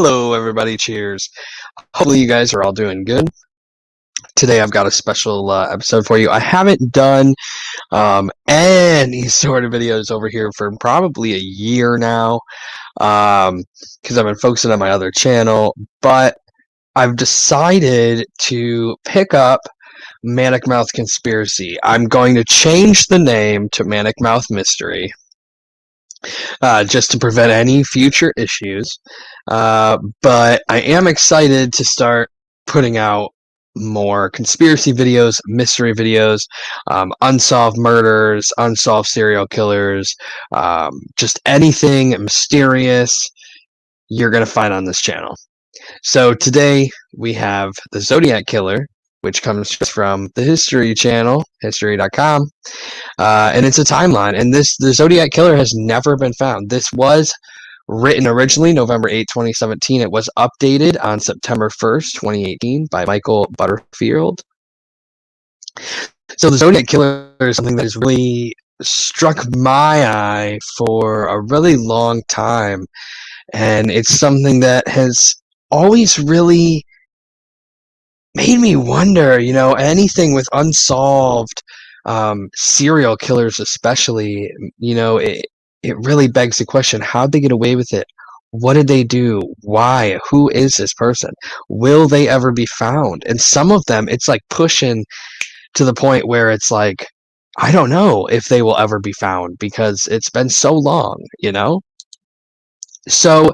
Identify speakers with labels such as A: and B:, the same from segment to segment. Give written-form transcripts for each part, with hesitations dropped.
A: Hello, everybody. Cheers. Hopefully, you guys are all doing good. Today, I've got a special episode for you. I haven't done any sort of videos over here for probably a year now because I've been focusing on my other channel, but I've decided to pick up Manic Mouth Conspiracy. I'm going to change the name to Manic Mouth Mystery. Just to prevent any future issues. But I am excited to start putting out more conspiracy videos, mystery videos, unsolved murders, unsolved serial killers, just anything mysterious you're going to find on this channel. So today we have the Zodiac Killer, which comes from the History channel, history.com. And it's a timeline. And the Zodiac Killer has never been found. This was written originally November 8, 2017. It was updated on September 1st, 2018 by Michael Butterfield. So the Zodiac Killer is something that has really struck my eye for a really long time. And it's something that has always really made me wonder, anything with unsolved serial killers especially, it really begs the question, how'd they get away with it? What did they do? Why? Who is this person? Will they ever be found? And some of them, it's like pushing to the point where it's like, I don't know if they will ever be found because it's been so long, So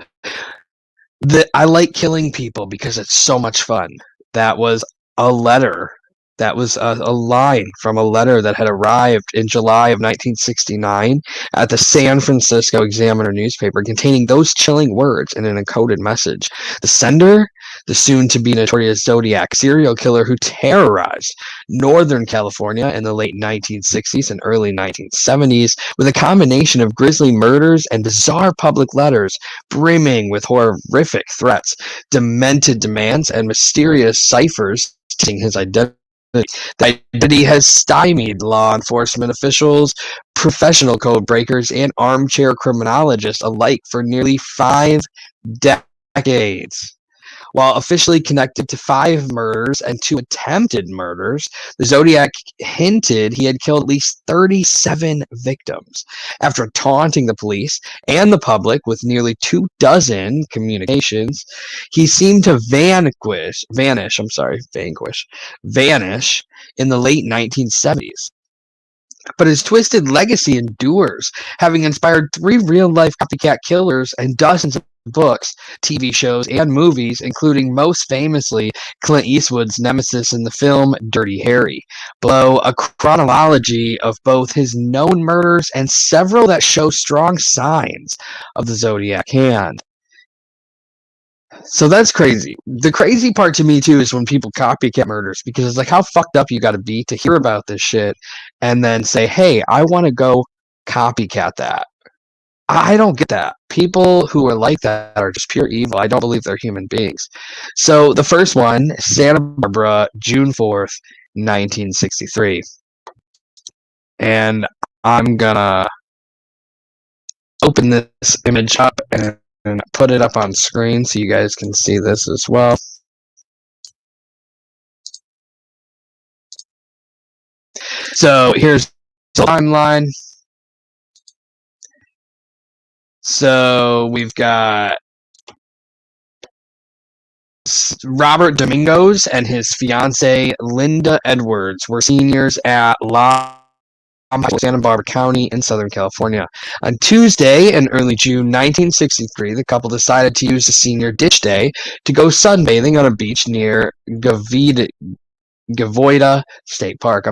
A: I like killing people because it's so much fun. That was a letter. That was a line from a letter that had arrived in July of 1969 at the San Francisco Examiner newspaper containing those chilling words in an encoded message. The sender, the soon-to-be notorious Zodiac serial killer who terrorized Northern California in the late 1960s and early 1970s with a combination of grisly murders and bizarre public letters brimming with horrific threats, demented demands, and mysterious ciphers teasing his identity. The identity has stymied law enforcement officials, professional code breakers, and armchair criminologists alike for nearly 5 decades. While officially connected to 5 murders and 2 attempted murders, the Zodiac hinted he had killed at least 37 victims. After taunting the police and the public with nearly 24 communications, he seemed to vanish in the late 1970s. But his twisted legacy endures, having inspired 3 real-life copycat killers and dozens of books, TV shows, and movies, including most famously Clint Eastwood's nemesis in the film Dirty Harry. Below, a chronology of both his known murders and several that show strong signs of the Zodiac hand. So that's crazy. The crazy part to me, too, is when people copycat murders, because it's like, how fucked up you gotta be to hear about this shit and then say, hey, I want to go copycat that. I don't get that. People who are like that are just pure evil. I don't believe they're human beings. So the first one, Santa Barbara, June 4th, 1963. And I'm gonna open this image up and put it up on screen so you guys can see this as well. So here's the timeline. So we've got Robert Domingos and his fiancée Linda Edwards were seniors at Santa Barbara County in Southern California. On Tuesday in early June 1963, the couple decided to use the senior ditch day to go sunbathing on a beach near Gavoida State Park,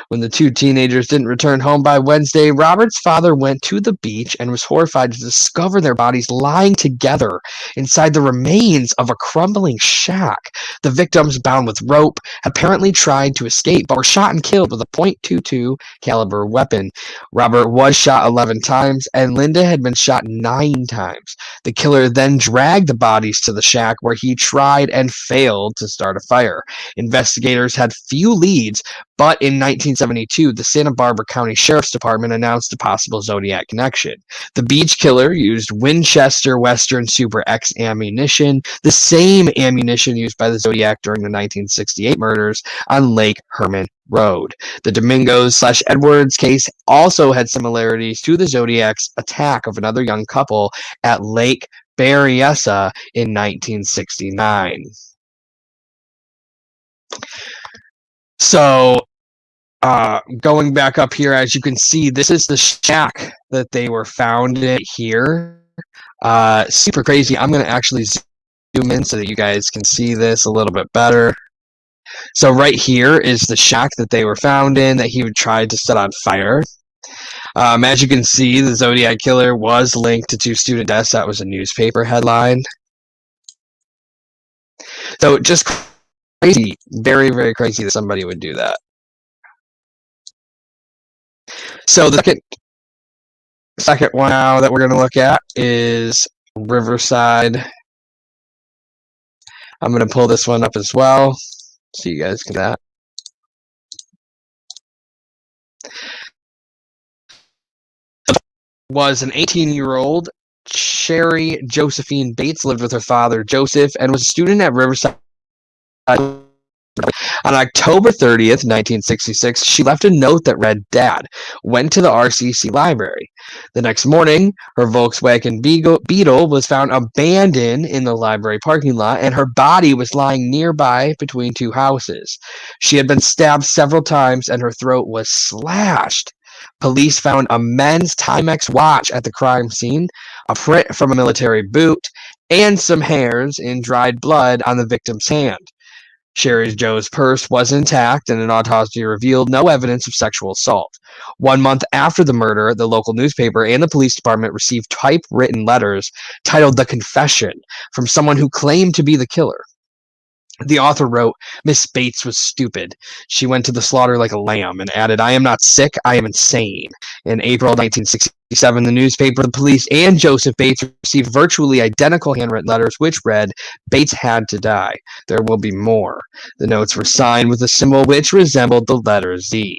A: When the 2 teenagers didn't return home by Wednesday, Robert's father went to the beach and was horrified to discover their bodies lying together inside the remains of a crumbling shack. The victims, bound with rope, apparently tried to escape, but were shot and killed with a .22 caliber weapon. Robert was shot 11 times, and Linda had been shot 9 times. The killer then dragged the bodies to the shack where he tried and failed to start a fire. Investigators investigators had few leads, but in 1972, the Santa Barbara County Sheriff's Department announced a possible Zodiac connection. The beach killer used Winchester Western Super X ammunition, the same ammunition used by the Zodiac during the 1968 murders on Lake Herman Road. The Domingos/Edwards case also had similarities to the Zodiac's attack of another young couple at Lake Berryessa in 1969. So, going back up here, as you can see, this is the shack that they were found in here. Super crazy. I'm going to actually zoom in so that you guys can see this a little bit better. So right here is the shack that they were found in that he would try to set on fire. As you can see, the Zodiac Killer was linked to 2 student deaths. That was a newspaper headline. So just crazy, very, very crazy that somebody would do that. So the second one now that we're going to look at is Riverside. I'm going to pull this one up as well so you guys can see that. Was an 18-year-old Sherry Josephine Bates, lived with her father Joseph, and was a student at Riverside. On October 30th, 1966, she left a note that read, "Dad, went to the RCC library." The next morning, her Volkswagen Beetle was found abandoned in the library parking lot, and her body was lying nearby between 2 houses. She had been stabbed several times, and her throat was slashed. Police found a men's Timex watch at the crime scene, a print from a military boot, and some hairs in dried blood on the victim's hand. Sherry Joe's purse was intact, and an autopsy revealed no evidence of sexual assault. 1 month after the murder, the local newspaper and the police department received typewritten letters titled "The Confession" from someone who claimed to be the killer. The author wrote, "Miss Bates was stupid. She went to the slaughter like a lamb," and added, "I am not sick, I am insane." In April 1967, the newspaper, the police, and Joseph Bates received virtually identical handwritten letters which read, "Bates had to die. There will be more." The notes were signed with a symbol which resembled the letter Z.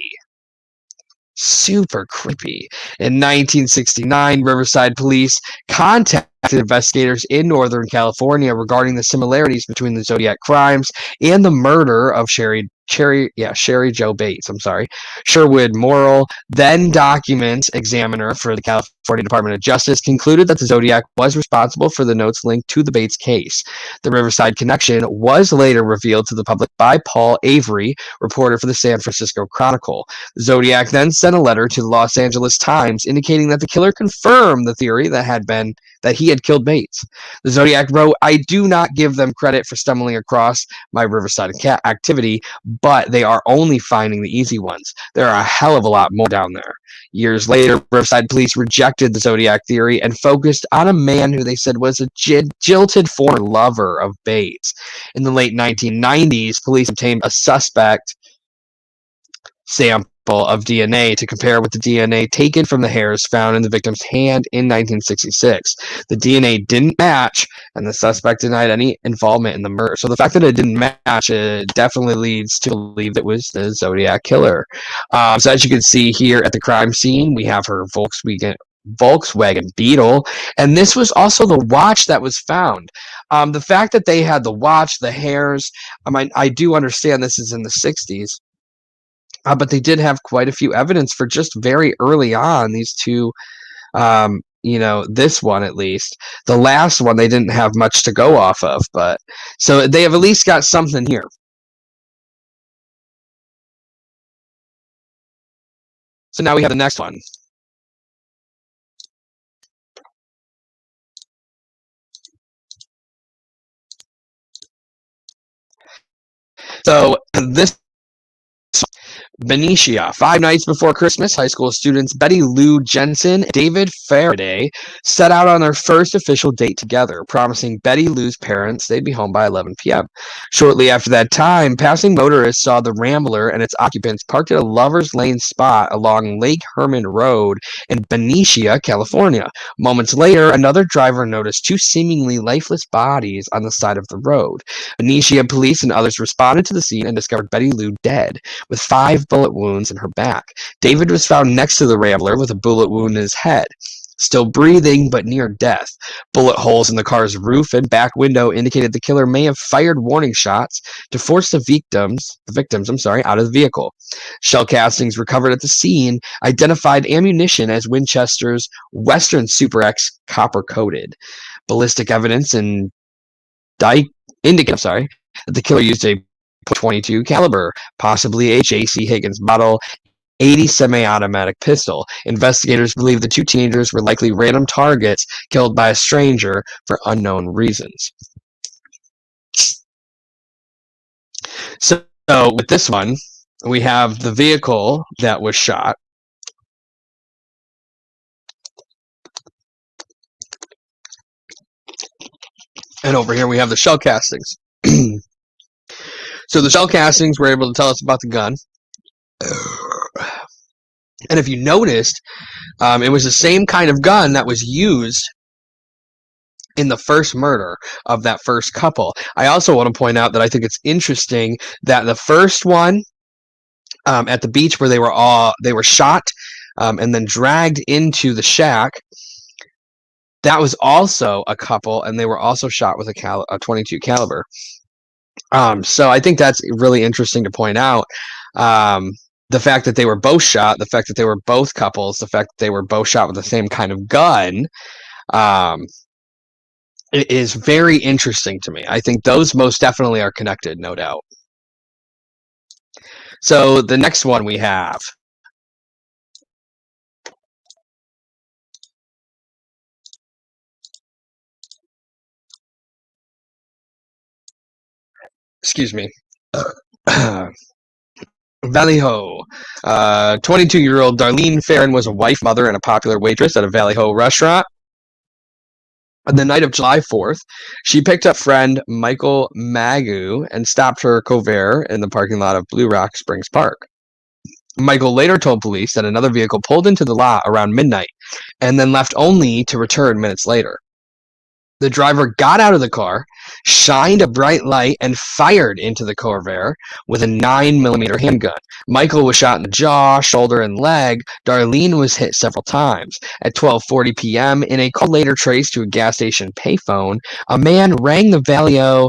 A: Super creepy. In 1969, Riverside police contacted investigators in Northern California regarding the similarities between the Zodiac crimes and the murder of Sherry Jo Bates. Sherwood Morrill, then documents examiner for the California Department of Justice, concluded that the Zodiac was responsible for the notes linked to the Bates case. The Riverside connection was later revealed to the public by Paul Avery, reporter for the San Francisco Chronicle. Zodiac then sent a letter to the Los Angeles Times indicating that the killer confirmed the theory that he had killed Bates. The Zodiac wrote, "I do not give them credit for stumbling across my Riverside activity, but they are only finding the easy ones. There are a hell of a lot more down there." Years later, Riverside police rejected the Zodiac theory and focused on a man who they said was a jilted former lover of Bates. In the late 1990s, police obtained a suspect sample of DNA to compare with the DNA taken from the hairs found in the victim's hand in 1966. The DNA didn't match, and the suspect denied any involvement in the murder. So the fact that it didn't match, it definitely leads to believe it was the Zodiac Killer. So as you can see here at the crime scene, we have her Volkswagen Beetle, and this was also the watch that was found. The fact that they had the watch, the hairs, I do understand this is in the 60s. But they did have quite a few evidence for just very early on, these two, this one at least. The last one, they didn't have much to go off of, but so they have at least got something here. So now we have the next one. So this Benicia. 5 nights before Christmas, high school students Betty Lou Jensen and David Faraday set out on their first official date together, promising Betty Lou's parents they'd be home by 11 p.m. Shortly after that time, passing motorists saw the Rambler and its occupants parked at a lover's lane spot along Lake Herman Road in Benicia, California. Moments later, another driver noticed 2 seemingly lifeless bodies on the side of the road. Benicia police and others responded to the scene and discovered Betty Lou dead, with 5 bullet wounds in her back. David was found next to the Rambler with a bullet wound in his head, still breathing but near death. Bullet holes in the car's roof and back window indicated the killer may have fired warning shots to force the victims, out of the vehicle. Shell castings recovered at the scene identified ammunition as Winchester's Western Super X copper-coated. Ballistic evidence and indicate that the killer used a .22 caliber, possibly a J.C. Higgins Model 80 semi-automatic pistol. Investigators believe the 2 teenagers were likely random targets killed by a stranger for unknown reasons. So with this one, we have the vehicle that was shot. And over here we have the shell castings. So the shell castings were able to tell us about the gun. And if you noticed, it was the same kind of gun that was used in the first murder of that first couple. I also want to point out that I think it's interesting that the first one at the beach where they were shot and then dragged into the shack, that was also a couple, and they were also shot with a .22 caliber. So I think that's really interesting to point out. The fact that they were both shot, the fact that they were both couples, the fact that they were both shot with the same kind of gun, it is very interesting to me. I think those most definitely are connected, no doubt. So the next one we have. Excuse me. Vallejo. 22-year-old Darlene Farron was a wife, mother, and a popular waitress at a Vallejo restaurant. On the night of July 4th, she picked up friend Michael Magu and stopped her cover in the parking lot of Blue Rock Springs Park. Michael later told police that another vehicle pulled into the lot around midnight and then left only to return minutes later. The driver got out of the car, shined a bright light, and fired into the Corvair with a 9mm handgun. Michael was shot in the jaw, shoulder, and leg. Darlene was hit several times. At 12:40 p.m., in a call later traced to a gas station payphone, a man rang the Vallejo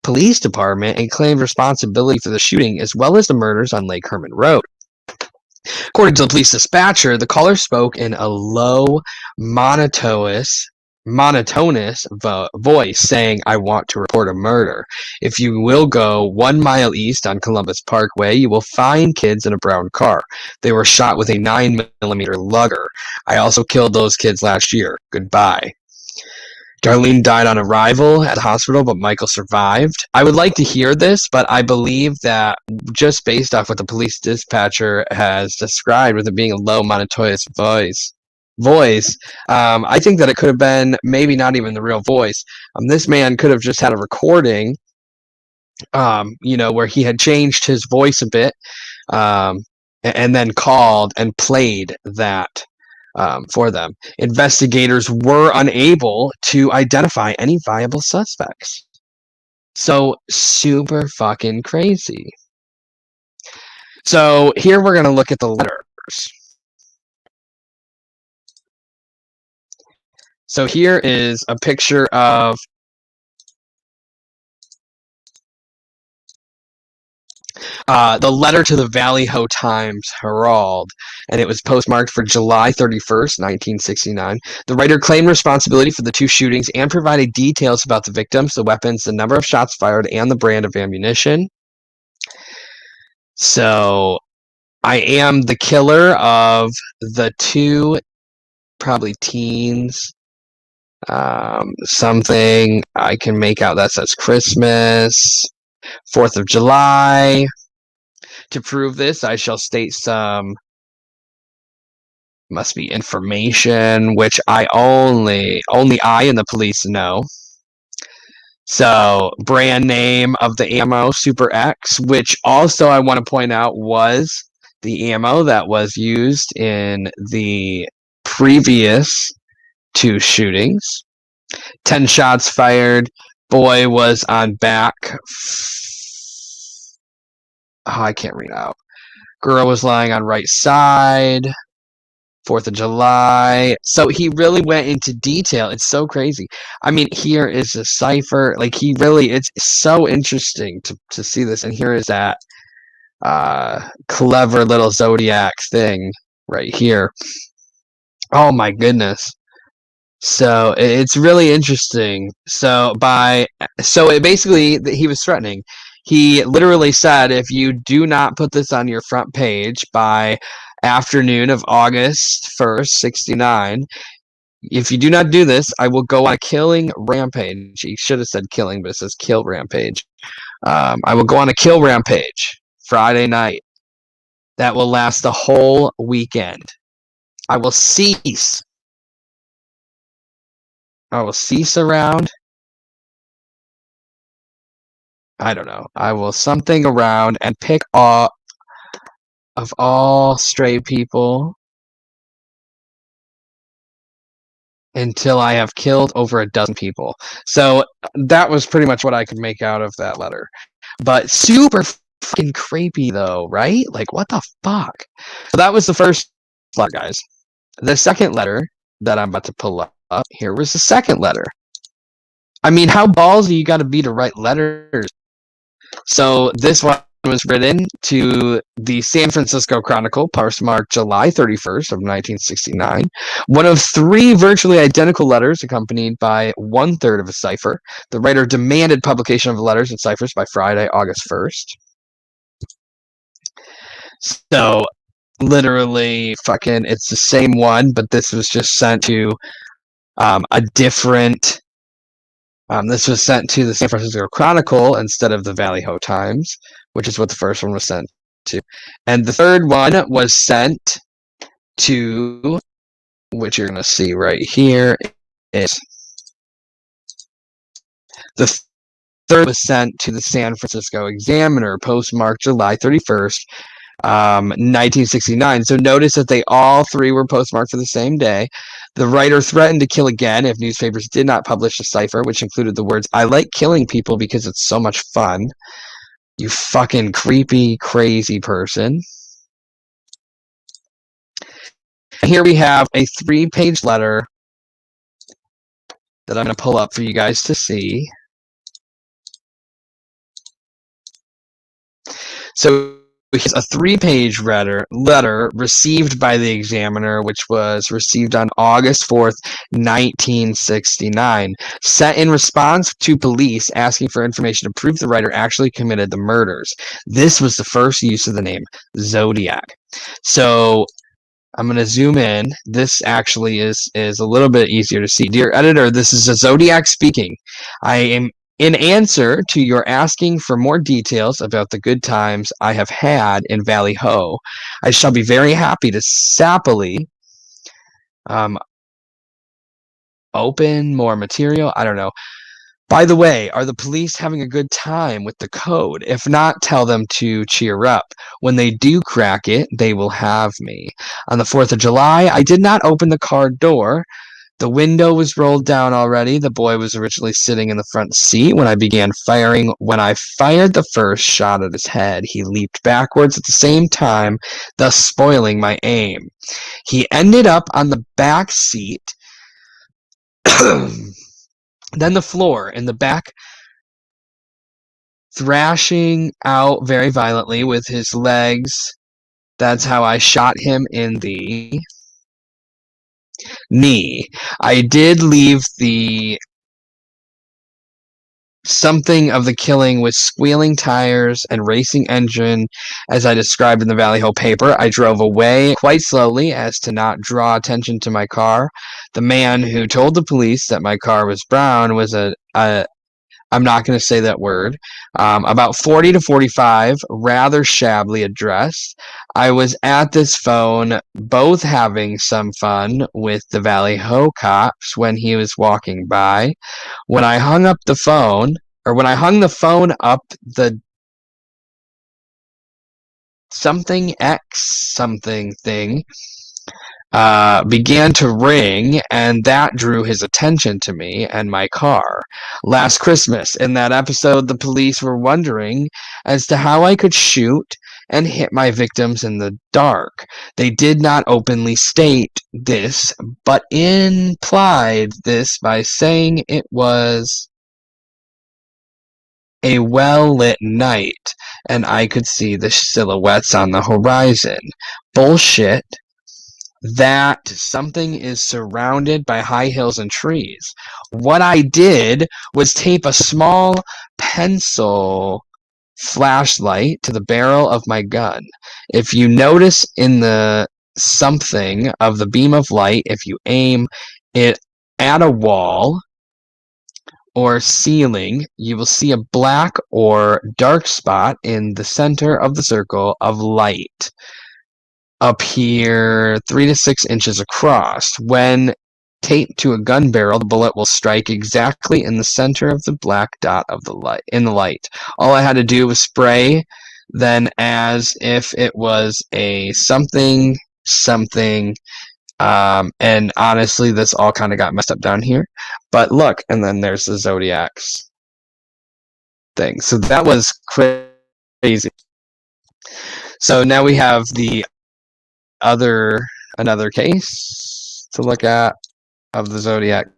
A: Police Department and claimed responsibility for the shooting as well as the murders on Lake Herman Road. According to the police dispatcher, the caller spoke in a low, monotonous voice saying, "I want to report a murder. If you will go 1 mile east on Columbus Parkway, you will find kids in a brown car. They were shot with a 9mm Luger. I also killed those kids last year. Goodbye." Darlene died on arrival at the hospital, but Michael survived. I would like to hear this, but I believe that just based off what the police dispatcher has described with it being a low monotonous voice, I think that it could have been maybe not even the real voice. This man could have just had a recording, where he had changed his voice a bit, and then called and played that for them. Investigators were unable to identify any viable suspects. So super fucking crazy. So here we're going to look at the letters. So here is a picture of the letter to the Vallejo Times-Herald, and it was postmarked for July 31st, 1969. The writer claimed responsibility for the 2 shootings and provided details about the victims, the weapons, the number of shots fired, and the brand of ammunition. So, I am the killer of the 2 probably teens. Something I can make out that says Christmas, 4th of July, To prove this, I shall state some must be information which I only I and the police know. So, brand name of the ammo, Super X, which also I want to point out was the ammo that was used in the previous 2 shootings. 10 shots fired. Boy was on back. Oh, I can't read out. Girl was lying on right side. 4th of July. So he really went into detail. It's so crazy. I mean, here is a cipher. Like, it's so interesting to see this. And here is that clever little Zodiac thing right here. Oh my goodness. So it's really interesting. So it basically, he was threatening. He literally said, if you do not put this on your front page by afternoon of August 1st, 69, if you do not do this, I will go on a killing rampage. He should have said killing, but it says kill rampage. I will go on a kill rampage Friday night. That will last the whole weekend. I will cease around. I don't know. I will something around and pick up of all stray people until I have killed over a dozen people. So that was pretty much what I could make out of that letter. But super fucking creepy though, right? Like, what the fuck? So that was the first letter, guys. The second letter that I'm about to pull up, here was the second letter. I mean, how ballsy you gotta be to write letters. So this one was written to the San Francisco Chronicle, postmarked July 31st of 1969. One of 3 virtually identical letters accompanied by 1/3 of a cipher. The writer demanded publication of the letters and ciphers by Friday, August 1st. So literally fucking, it's the same one, but this was just sent to a different this was sent to the San Francisco Chronicle instead of the Valley Ho Times, which is what the first one was sent to. And the third one was sent to, which you're going to see right here, is the third was sent to the San Francisco Examiner, postmarked July 31st, 1969. So notice that they all 3 were postmarked for the same day. The writer threatened to kill again if newspapers did not publish the cipher, which included the words, "I like killing people because it's so much fun. You fucking creepy, crazy person." Here we have a 3-page letter that I'm going to pull up for you guys to see. So here's a 3-page letter received by the Examiner, which was received on August 4th, 1969, sent in response to police asking for information to prove the writer actually committed the murders. This was the first use of the name Zodiac. So I'm going to zoom in. This actually is a little bit easier to see. Dear editor, this is a Zodiac speaking. I am in answer to your asking for more details about the good times I have had in Valley Ho. I shall be very happy to sappily open more material. I don't know. By the way, are the police having a good time with the code? If not, tell them to cheer up. When they do crack it, they will have me. On the 4th of July, I did not open the car door. The window was rolled down already. The boy was originally sitting in the front seat when I began firing. When I fired the first shot at his head, he leaped backwards at the same time, thus spoiling my aim. He ended up on the back seat, then the floor in the back, thrashing out very violently with his legs. That's how I shot him in the knee. I did leave the something of the killing with squealing tires and racing engine, as I described in the Valley Ho paper. I drove away quite slowly as to not draw attention to my car. The man who told the police that my car was brown was a I'm not going to say that word. About 40 to 45, rather shabbily dressed. I was at this phone, both having some fun with the Valley Ho cops when he was walking by. When I hung up the phone, or when I hung the phone up, the something X something thing began to ring, and that drew his attention to me and my car. Last Christmas, in that episode, the police were wondering as to how I could shoot and hit my victims in the dark. They did not openly state this, but implied this by saying it was a well-lit night, and I could see the silhouettes on the horizon. Bullshit. That something is surrounded by high hills and trees. What I did was tape a small pencil flashlight to the barrel of my gun. If you notice in the something of the beam of light, if you aim it at a wall or ceiling, you will see a black or dark spot in the center of the circle of light up here 3 to 6 inches across. When taped to a gun barrel, the bullet will strike exactly in the center of the black dot of the light in the light. All I had to do was spray then as if it was a something and honestly this all kind of got messed up down here. But look, and then there's the Zodiac's thing. So that was crazy. So now we have the another case to look at of the Zodiac.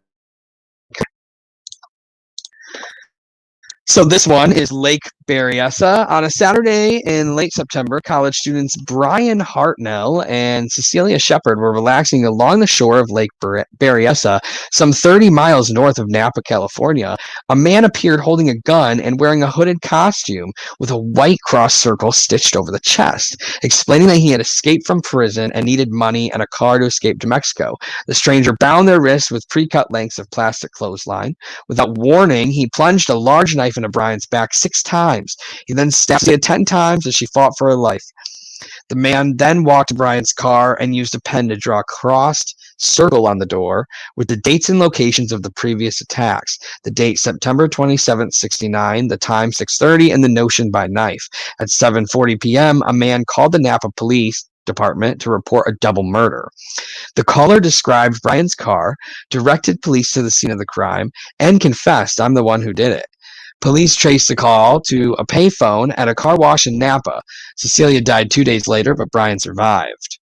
A: So this one is Lake Berryessa. On a Saturday in late September, college students Brian Hartnell and Cecilia Shepard were relaxing along the shore of Lake Berryessa, some 30 miles north of Napa, California. A man appeared holding a gun and wearing a hooded costume with a white cross circle stitched over the chest, explaining that he had escaped from prison and needed money and a car to escape to Mexico. The stranger bound their wrists with pre-cut lengths of plastic clothesline. Without warning, he plunged a large knife into Brian's back 6 times. He then stabbed Cecilia 10 times as she fought for her life. The man then walked to Brian's car and used a pen to draw a crossed circle on the door with the dates and locations of the previous attacks. The date September 27th, 69, the time 6:30, and the notion by knife. At 7:40 p.m., a man called the Napa Police Department to report a double murder. The caller described Brian's car, directed police to the scene of the crime, and confessed, "I'm the one who did it." Police traced the call to a payphone at a car wash in Napa. Cecilia died 2 days later, but Brian survived.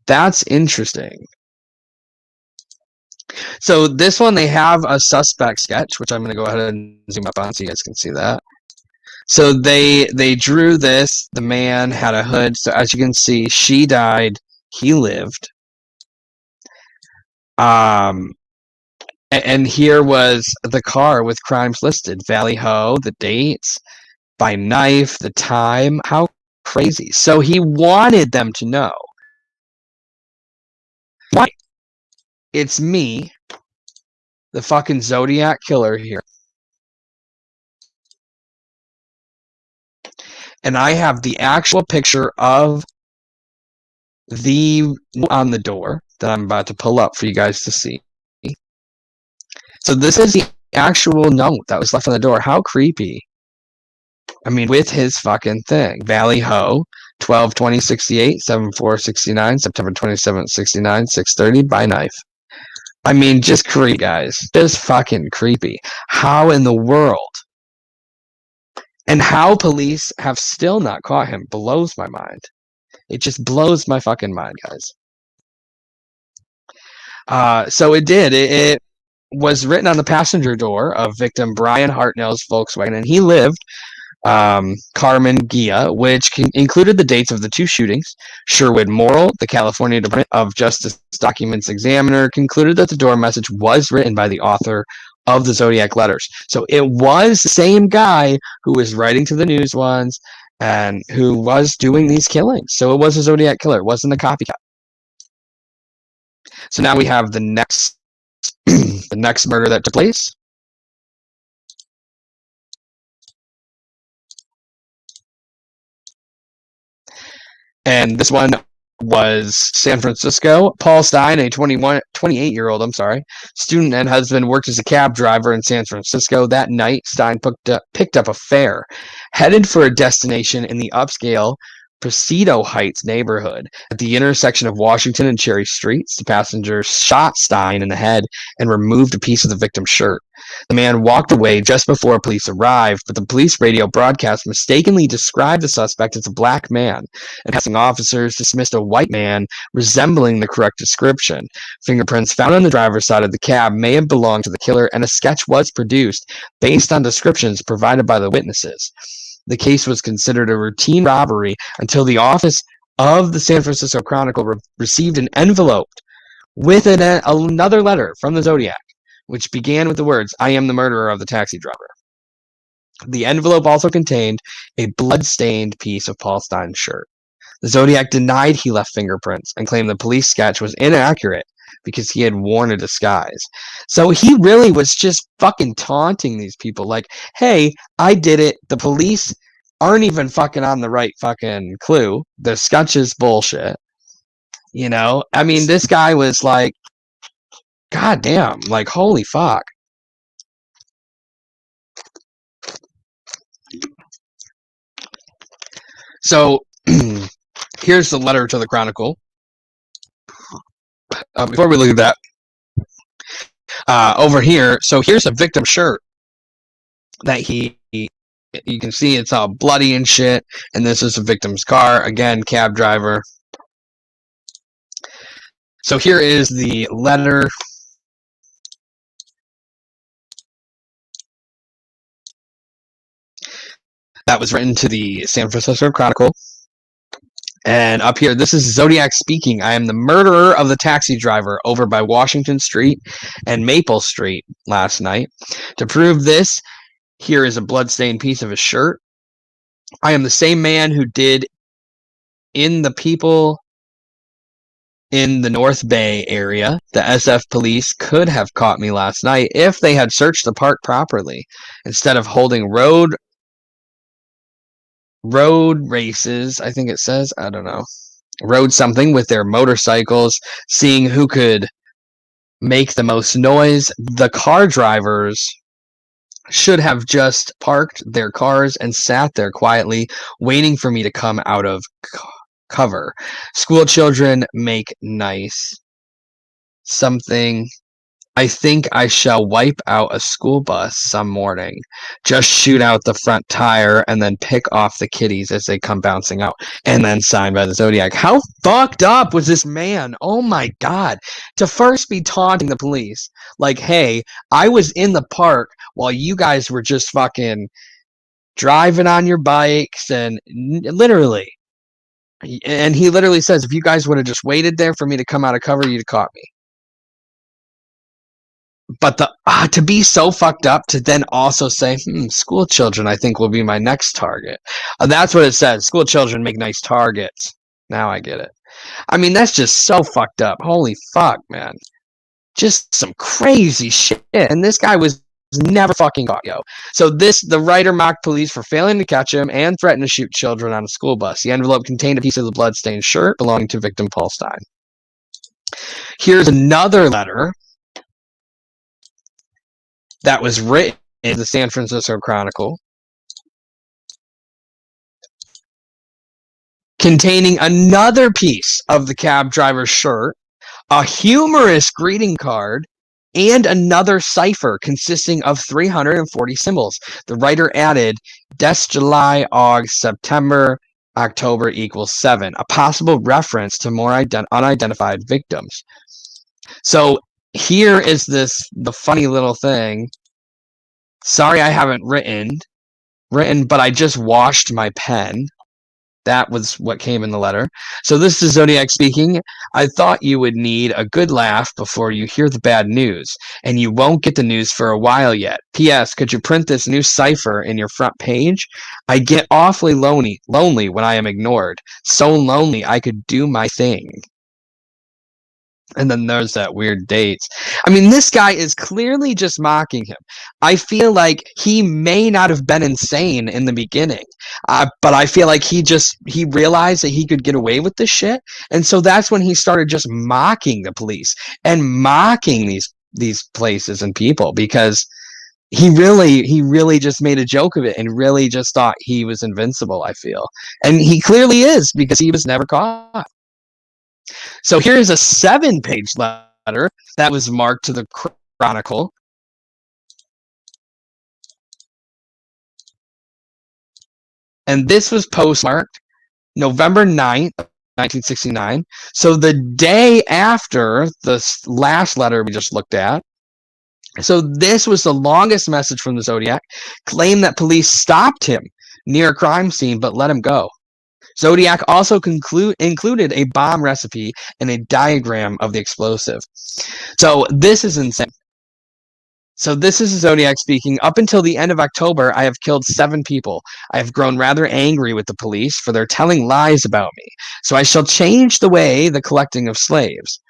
A: That's interesting. So this one, they have a suspect sketch, which I'm going to go ahead and zoom up on so you guys can see that. So they drew this. The man had a hood. So as you can see, she died. He lived. And here was the car with crimes listed. Valley Ho, the dates, by knife, the time. How crazy. So he wanted them to know. Why? It's me, the fucking Zodiac Killer here. And I have the actual picture of the on the door that I'm about to pull up for you guys to see. So this is the actual note that was left on the door. How creepy. I mean, with his fucking thing. Valley Ho, 12/20/68, 7/4/69, September 27th, 69, 6:30, by knife. I mean, just creepy, guys. Just fucking creepy. How in the world? And how police have still not caught him blows my mind. It just blows my fucking mind, guys. So it did. It was written on the passenger door of victim Brian Hartnell's Volkswagen, and he lived. Carmen Gia, which included the dates of the 2 shootings. Sherwood Morrill, the California Department of Justice Documents Examiner, concluded that the door message was written by the author of the Zodiac letters. So it was the same guy who was writing to the news ones and who was doing these killings. So it was a Zodiac Killer. It wasn't a copycat. So now we have the next the next murder that took place. And this one was San Francisco. Paul Stein, a 28-year-old, student and husband, worked as a cab driver in San Francisco. That night, Stein picked up a fare, headed for a destination in the upscale Presidio Heights neighborhood. At the intersection of Washington and Cherry Streets, the passenger shot Stein in the head and removed a piece of the victim's shirt. The man walked away just before police arrived, but the police radio broadcast mistakenly described the suspect as a black man, and passing officers dismissed a white man resembling the correct description. Fingerprints found on the driver's side of the cab may have belonged to the killer, and a sketch was produced based on descriptions provided by the witnesses. The case was considered a routine robbery until the office of the San Francisco Chronicle received an envelope with another letter from the Zodiac, which began with the words, "I am the murderer of the taxi driver." The envelope also contained a blood-stained piece of Paul Stein's shirt. The Zodiac denied he left fingerprints and claimed the police sketch was inaccurate because he had worn a disguise. So he really was just fucking taunting these people like, hey, I did it. The police aren't even fucking on the right fucking clue. The sketch is bullshit. You know? I mean, this guy was like, God damn, like, holy fuck. So, here's the letter to the Chronicle. Before we look at that, over here, so here's a victim shirt that you can see it's all bloody and shit, and this is a victim's car. Again, cab driver. So here is the letter. That was written to the San Francisco Chronicle. And up here, this is Zodiac speaking. I am the murderer of the taxi driver over by Washington Street and Maple Street last night. To prove this, here is a bloodstained piece of his shirt. I am the same man who did in the people in the North Bay area. The SF police could have caught me last night if they had searched the park properly, instead of holding road races, I think it says, I don't know, road something with their motorcycles, seeing who could make the most noise. The car drivers should have just parked their cars and sat there quietly, waiting for me to come out of cover. School children make nice something. I think I shall wipe out a school bus some morning. Just shoot out the front tire and then pick off the kiddies as they come bouncing out. And then signed by the Zodiac. How fucked up was this man? Oh my God. To first be taunting the police. Like, hey, I was in the park while you guys were just fucking driving on your bikes and literally. And he literally says, if you guys would have just waited there for me to come out of cover, you'd have caught me. But to be so fucked up to then also say, school children, I think, will be my next target. That's what it says. School children make nice targets. Now I get it. I mean, that's just so fucked up. Holy fuck, man. Just some crazy shit. And this guy was never fucking caught, yo. So the writer mocked police for failing to catch him and threatened to shoot children on a school bus. The envelope contained a piece of the bloodstained shirt belonging to victim Paul Stein. Here's another letter that was written in the San Francisco Chronicle, containing another piece of the cab driver's shirt, a humorous greeting card, and another cipher consisting of 340 symbols. The writer added, Des July, August, September, October equals 7, a possible reference to more unidentified victims. So here is the funny little thing. Sorry I haven't written, but I just washed my pen. That was what came in the letter. So this is Zodiac speaking. I thought you would need a good laugh before you hear the bad news, and you won't get the news for a while yet. P.S. Could you print this new cipher in your front page? I get awfully lonely when I am ignored. So lonely I could do my thing. And then there's that weird dates. I mean, this guy is clearly just mocking him. I feel like he may not have been insane in the beginning, but I feel like he realized that he could get away with this shit, and so that's when he started just mocking the police and mocking these places and people because he really just made a joke of it and really just thought he was invincible. I feel, and he clearly is because he was never caught. So here's a 7-page letter that was marked to the Chronicle. And this was postmarked November 9th, 1969. So the day after the last letter we just looked at. So this was the longest message from the Zodiac, claimed that police stopped him near a crime scene but let him go. Zodiac also included a bomb recipe and a diagram of the explosive. So this is insane. So this is Zodiac speaking. Up until the end of October, I have killed 7 people. I have grown rather angry with the police for their telling lies about me. So I shall change the way the collecting of slaves.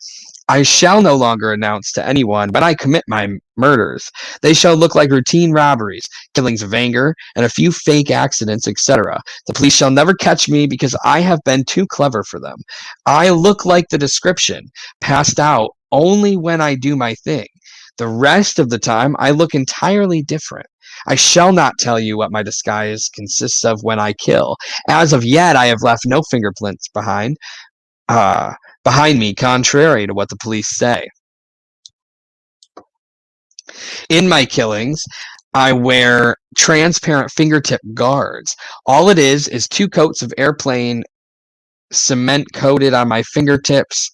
A: I shall no longer announce to anyone when I commit my murders. They shall look like routine robberies, killings of anger, and a few fake accidents, etc. The police shall never catch me because I have been too clever for them. I look like the description, passed out only when I do my thing. The rest of the time, I look entirely different. I shall not tell you what my disguise consists of when I kill. As of yet, I have left no fingerprints behind me, contrary to what the police say. In my killings, I wear transparent fingertip guards. All it is 2 coats of airplane cement coated on my fingertips,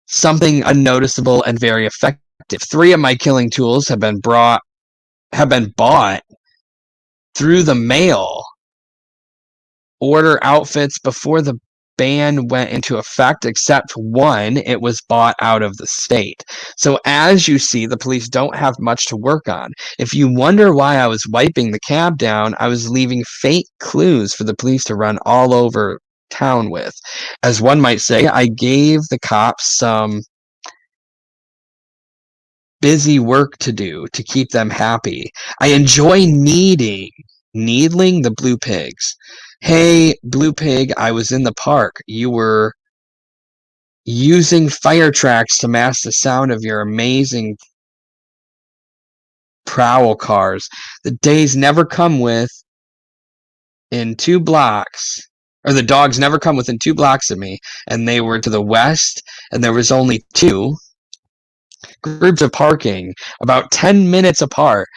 A: something unnoticeable and very effective. 3 of my killing tools have been bought through the mail. Order outfits before the ban went into effect, except one, it was bought out of the state. So as you see, the police don't have much to work on. If you wonder why I was wiping the cab down, I was leaving fake clues for the police to run all over town with. As one might say, I gave the cops some busy work to do to keep them happy. I enjoy needling the blue pigs. Hey, blue pig, I was in the park. You were using fire tracks to mask the sound of your amazing prowl cars. The days never come within 2 blocks, or the dogs never come within 2 blocks of me, and they were to the west, and there was only 2 groups of parking, about 10 minutes apart.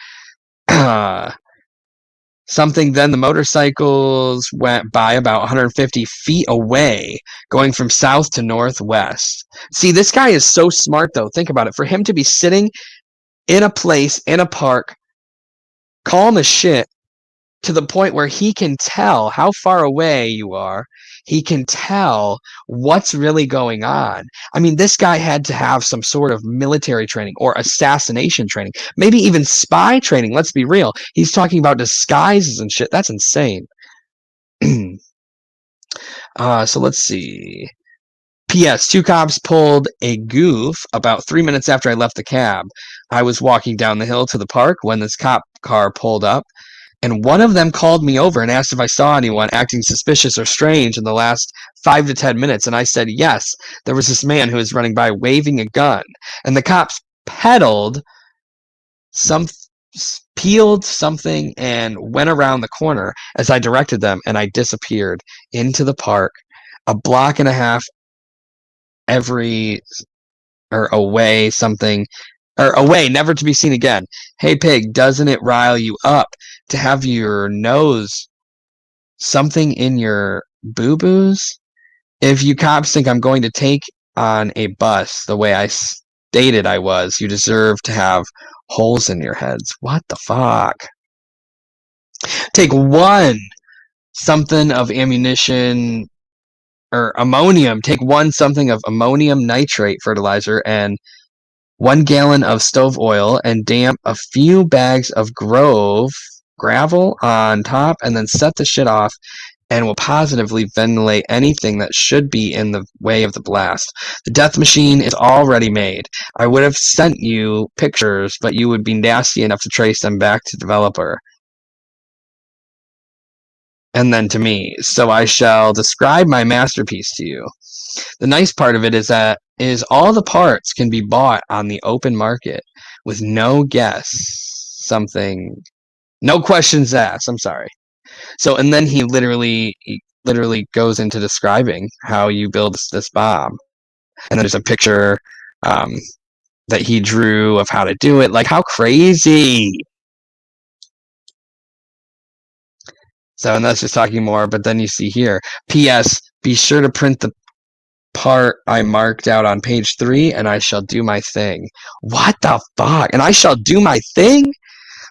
A: Something then the motorcycles went by about 150 feet away, going from south to northwest. See, this guy is so smart, though. Think about it. For him to be sitting in a place, in a park, calm as shit, to the point where he can tell how far away you are. He can tell what's really going on. I mean, this guy had to have some sort of military training or assassination training, maybe even spy training. Let's be real. He's talking about disguises and shit. That's insane. So let's see. P.S. 2 cops pulled a goof about 3 minutes after I left the cab. I was walking down the hill to the park when this cop car pulled up, and one of them called me over and asked if I saw anyone acting suspicious or strange in the last 5 to 10 minutes, and I said yes. There was this man who was running by waving a gun, and the cops peeled something and went around the corner as I directed them, and I disappeared into the park, a block and a half away, never to be seen again. Hey, pig, doesn't it rile you up to have your nose something in your boo-boos? If you cops think I'm going to take on a bus the way I stated I was, you deserve to have holes in your heads. What the fuck? Take something of ammunition or ammonium. Take something of ammonium nitrate fertilizer and 1 gallon of stove oil and damp a few bags of gravel on top, and then set the shit off and will positively ventilate anything that should be in the way of the blast. The death machine is already made. I would have sent you pictures, but you would be nasty enough to trace them back to developer. And then to me. So I shall describe my masterpiece to you. The nice part of it is that all the parts can be bought on the open market with no no questions asked. I'm sorry. So, and then he literally goes into describing how you build this bomb. And then there's a picture um, that he drew of how to do it. Like, how crazy! So, and that's just talking more. But then you see here, P.S. Be sure to print the part I marked out on page 3, and I shall do my thing. What the fuck? And I shall do my thing?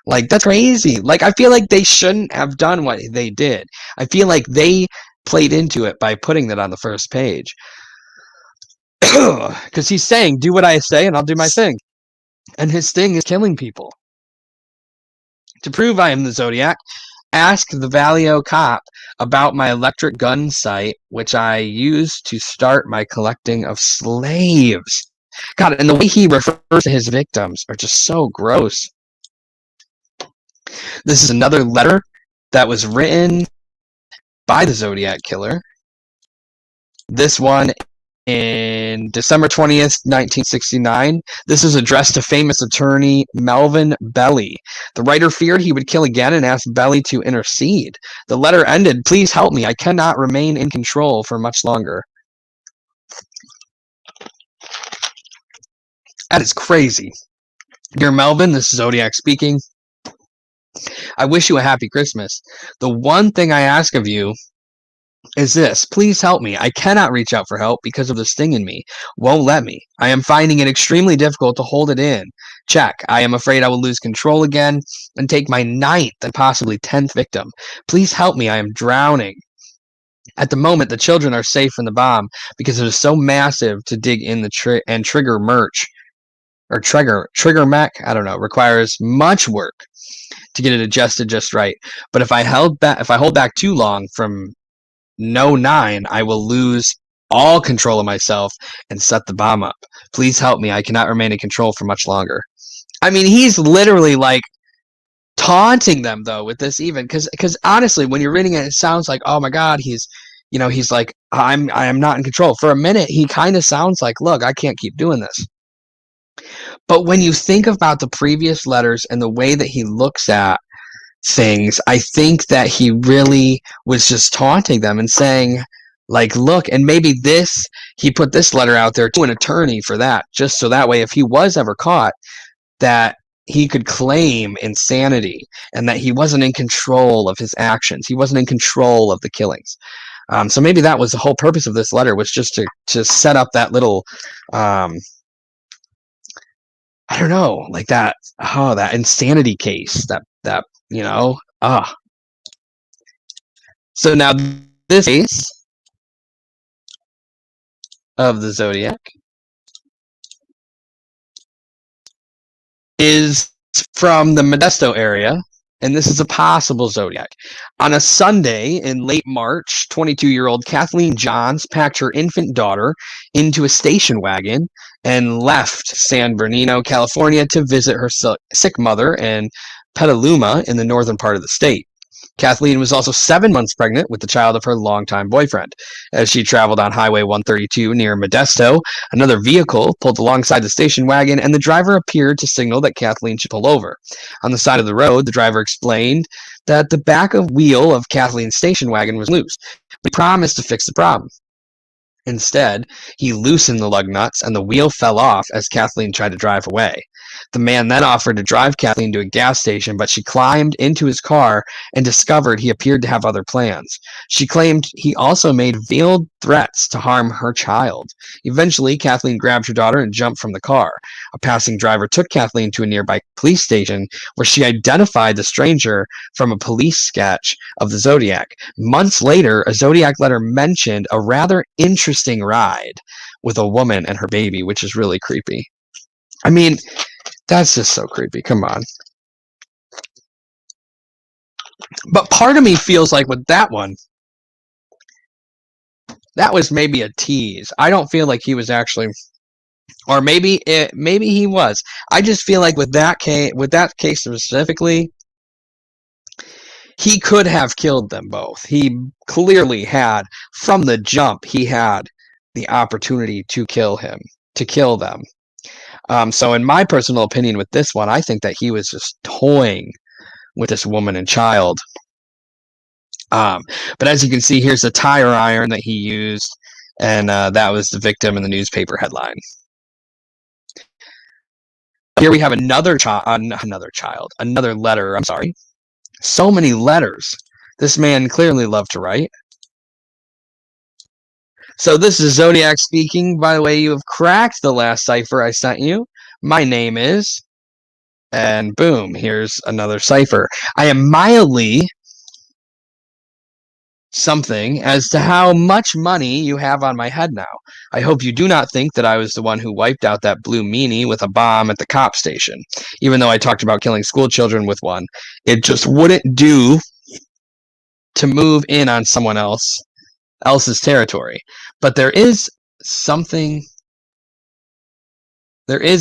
A: Like, that's crazy. Like, I feel like they shouldn't have done what they did. I feel like they played into it by putting that on the first page. Because he's saying, do what I say and I'll do my thing. And his thing is killing people. To prove I am the Zodiac, ask the Valio cop about my electric gun site, which I used to start my collecting of slaves. God, and the way he refers to his victims are just so gross. This is another letter that was written by the Zodiac Killer. This one in December 20th, 1969. This is addressed to famous attorney Melvin Belly. The writer feared he would kill again and asked Belly to intercede. The letter ended, "Please help me. I cannot remain in control for much longer." That is crazy. Dear Melvin, this is Zodiac speaking. I wish you a happy Christmas. The one thing I ask of you is this. Please help me. I cannot reach out for help because of this thing in me. Won't let me. I am finding it extremely difficult to hold it in. Check. I am afraid I will lose control again and take my 9th and possibly 10th victim. Please help me. I am drowning. At the moment, the children are safe from the bomb because it is so massive to dig in the trigger merch or trigger mech. I don't know. Requires much work to get it adjusted just right. But if I hold back too long from No 9, I will lose all control of myself and set the bomb up. Please help me. I cannot remain in control for much longer. I mean, he's literally like taunting them though with this, even because honestly, when you're reading it, it sounds like, oh my God, he's like, I am not in control. For a minute, he kind of sounds like, look, I can't keep doing this. But when you think about the previous letters and the way that he looks at things, I think that he really was just taunting them and saying, like, look, and maybe he put this letter out there to an attorney for that, just so that way if he was ever caught, that he could claim insanity and that he wasn't in control of his actions. He wasn't in control of the killings. So maybe that was the whole purpose of this letter, was just to set up that little, I don't know, like that insanity case, that So now this case of the Zodiac is from the Modesto area, and this is a possible Zodiac. On a Sunday in late March, 22-year-old Kathleen Johns packed her infant daughter into a station wagon and left San Bernardino, California, to visit her sick mother in Petaluma in the northern part of the state. Kathleen was also 7 months pregnant with the child of her longtime boyfriend. As she traveled on Highway 132 near Modesto, another vehicle pulled alongside the station wagon, and the driver appeared to signal that Kathleen should pull over. On the side of the road, the driver explained that the back wheel of Kathleen's station wagon was loose. He promised to fix the problem. Instead, he loosened the lug nuts, and the wheel fell off as Kathleen tried to drive away. The man then offered to drive Kathleen to a gas station, but she climbed into his car and discovered he appeared to have other plans. She claimed he also made veiled threats to harm her child. Eventually, Kathleen grabbed her daughter and jumped from the car. A passing driver took Kathleen to a nearby police station where she identified the stranger from a police sketch of the Zodiac. Months later, a Zodiac letter mentioned a rather interesting ride with a woman and her baby, which is really creepy. I mean, that's just so creepy. Come on. But part of me feels like with that one, That was maybe a tease. I don't feel like he was actually, or maybe he was. I just feel like with that case specifically, he could have killed them both. He clearly had, from the jump, he had the opportunity to kill them. So in my personal opinion with this one, I think that he was just toying with this woman and child. But as you can see, here's the tire iron that he used, and that was the victim in the newspaper headline. Here we have another letter. I'm sorry. So many letters. This man clearly loved to write. So this is Zodiac speaking. By the way, you have cracked the last cipher I sent you. My name is, and boom, here's another cipher. I am mildly something as to how much money you have on my head now. I hope you do not think that I was the one who wiped out that blue meanie with a bomb at the cop station. Even though I talked about killing school children with one, it just wouldn't do to move in on someone else's territory. But there is